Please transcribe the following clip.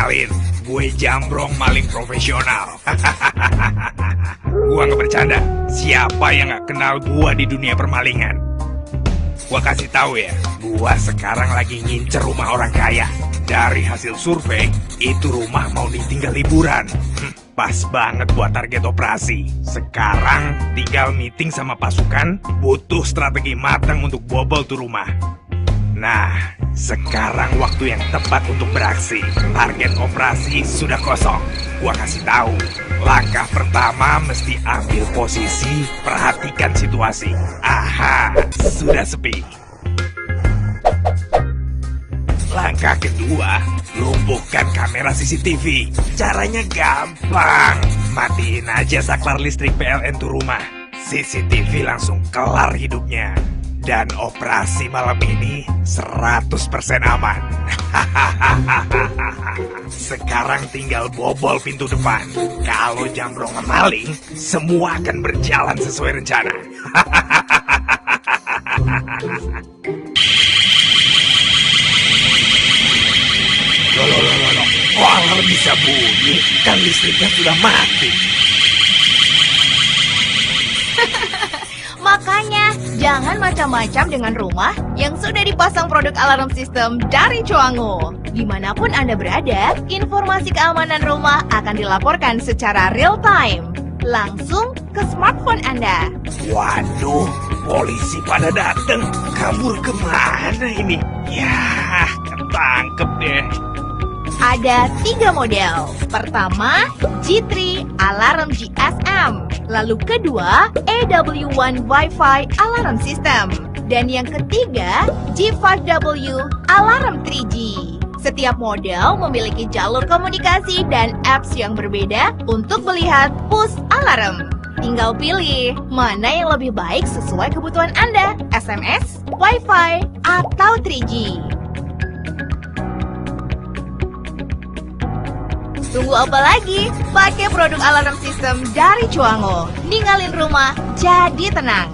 kenalin, gue Jambrong maling profesional. Gua nggak bercanda. Siapa yang nggak kenal gua di dunia permalingan? Gua kasih tahu ya, gua sekarang lagi ngincer rumah orang kaya. Dari hasil survei, itu rumah mau ditinggal liburan. Pas banget buat target operasi. Sekarang tinggal meeting sama pasukan, butuh strategi matang untuk bobol tuh rumah. Nah, sekarang waktu yang tepat untuk beraksi. Target operasi sudah kosong. Gua kasih tahu. Langkah pertama mesti ambil posisi, perhatikan situasi. Aha, sudah sepi. Langkah kedua, lumpuhkan kamera CCTV. Caranya gampang. Matiin aja saklar listrik PLN tuh rumah. CCTV langsung kelar hidupnya. Dan operasi malam ini 100% aman. Sekarang tinggal bobol pintu depan. Kalau Jambrong ngemaling, semua akan berjalan sesuai rencana. Loh. Kok alarm bisa bunyi? Kan listriknya sudah mati. Makanya, jangan macam-macam dengan rumah yang sudah dipasang produk alarm sistem dari Coango. Dimanapun Anda berada, informasi keamanan rumah akan dilaporkan secara real time. Langsung ke smartphone Anda. Waduh, polisi pada datang. Kabur kemana ini? Ya, ketangkep deh. Ada 3 model. Pertama, G3 Alarm GSM. Lalu kedua, AW1 Wi-Fi Alarm System. Dan yang ketiga, G5W Alarm 3G. Setiap model memiliki jalur komunikasi dan apps yang berbeda untuk melihat push alarm. Tinggal pilih mana yang lebih baik sesuai kebutuhan Anda, SMS, Wi-Fi, atau 3G. Tunggu apa lagi? Pakai produk alarm sistem dari Coango. Ninggalin rumah jadi tenang.